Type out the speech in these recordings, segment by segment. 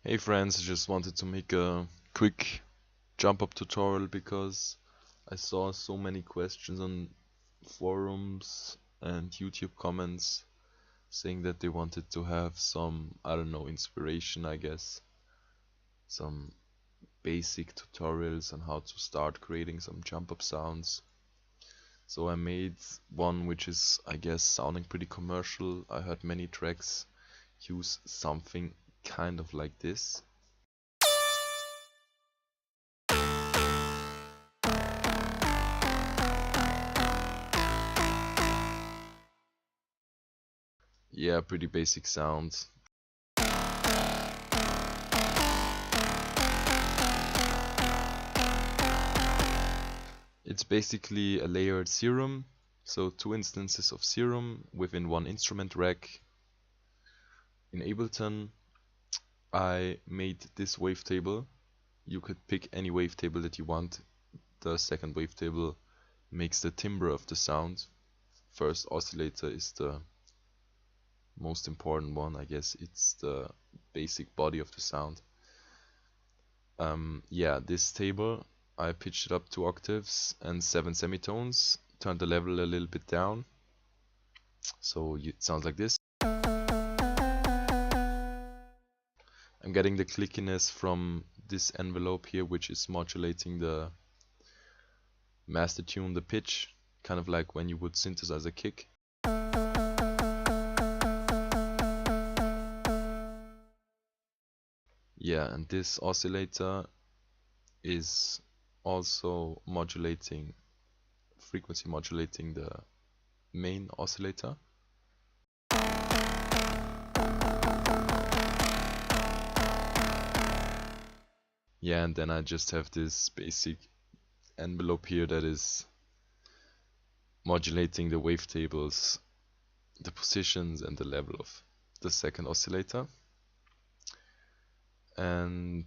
Hey friends, I just wanted to make a quick jump up tutorial because I saw so many questions on forums and YouTube comments saying that they wanted to have some, I don't know, inspiration, I guess, some basic tutorials on how to start creating some jump up sounds. So I made one which is, I guess, sounding pretty commercial. I heard many tracks use something kind of like this. Yeah, pretty basic sound. It's basically a layered Serum, so two instances of Serum within one instrument rack. In Ableton, I made this wavetable. You could pick any wavetable that you want. The second wavetable makes the timbre of the sound. First oscillator is the most important one, I guess. It's the basic body of the sound. Yeah, this table, I pitched it up 2 octaves and 7 semitones, turned the level a little bit down, so it sounds like this. I'm getting the clickiness from this envelope here, which is modulating the master tune, the pitch, kind of like when you would synthesize a kick. Yeah, and this oscillator is also modulating, frequency modulating the main oscillator. Yeah, and then I just have this basic envelope here that is modulating the wavetables, the positions and the level of the second oscillator. And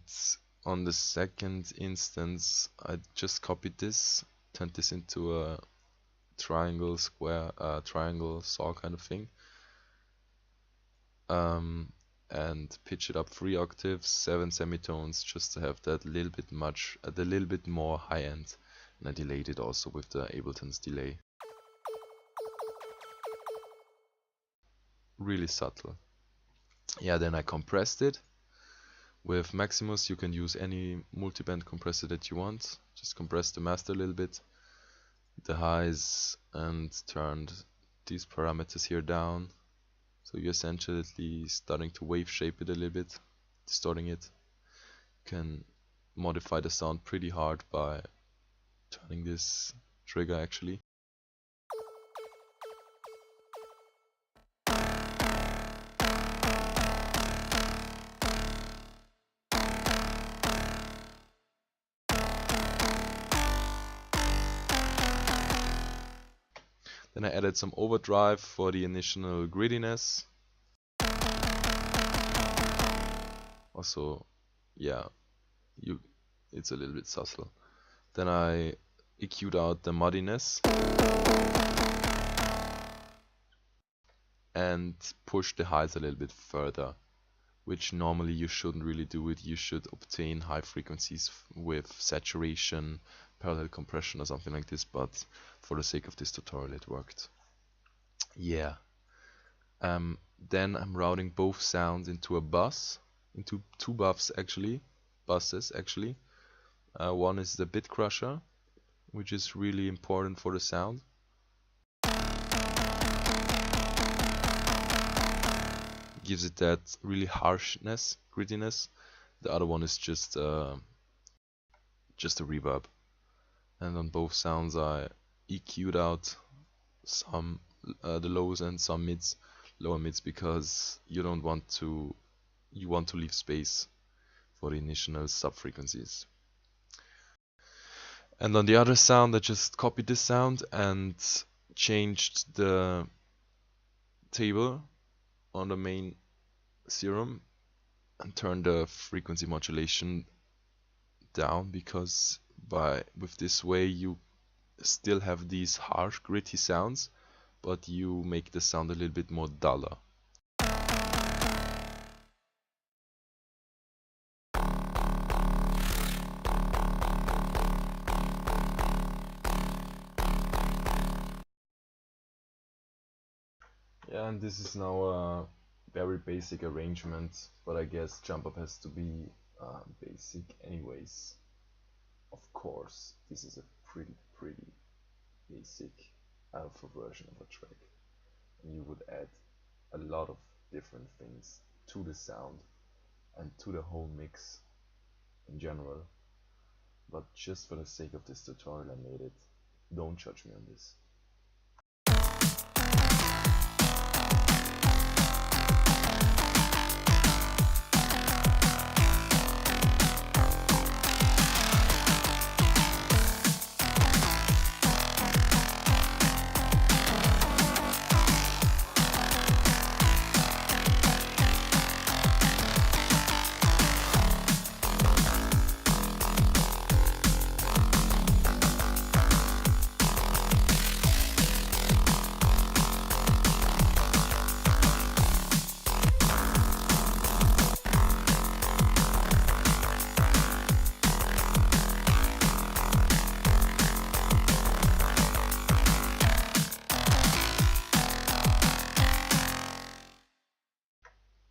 on the second instance, I just copied this, turned this into a triangle, square, triangle, saw kind of thing, and pitch it up 3 octaves, 7 semitones, just to have that little bit much, a little bit more high end. And I delayed it also with the Ableton's delay. Really subtle. Yeah, then I compressed it. With Maximus you can use any multiband compressor that you want. Just compress the master a little bit, the highs, and turned these parameters here down. So you're essentially starting to wave shape it a little bit, distorting it. You can modify the sound pretty hard by turning this trigger actually. Then I added some overdrive for the initial grittiness. Also, yeah, it's a little bit subtle. Then I EQ'd out the muddiness and pushed the highs a little bit further, which normally you shouldn't really do it. You should obtain high frequencies with saturation, parallel compression or something like this, but for the sake of this tutorial it worked. Yeah. Then I'm routing both sounds into a bus, into 2 buses actually. One is the bit crusher, which is really important for the sound. Gives it that really harshness, grittiness. The other one is just a reverb. And on both sounds I EQ'd out some the lows and some mids, lower mids, because you want to leave space for the initial sub frequencies. And on the other sound I just copied this sound and changed the table on the main Serum and turned the frequency modulation down, because with this way you still have these harsh, gritty sounds, but you make the sound a little bit more duller. Yeah, and this is now a very basic arrangement, but I guess Jump Up has to be basic anyways. Of course, this is a pretty basic alpha version of a track, and you would add a lot of different things to the sound and to the whole mix in general. But just for the sake of this tutorial I made it. Don't judge me on this.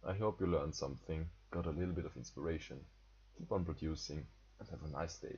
I hope you learned something, got a little bit of inspiration. Keep on producing and have a nice day.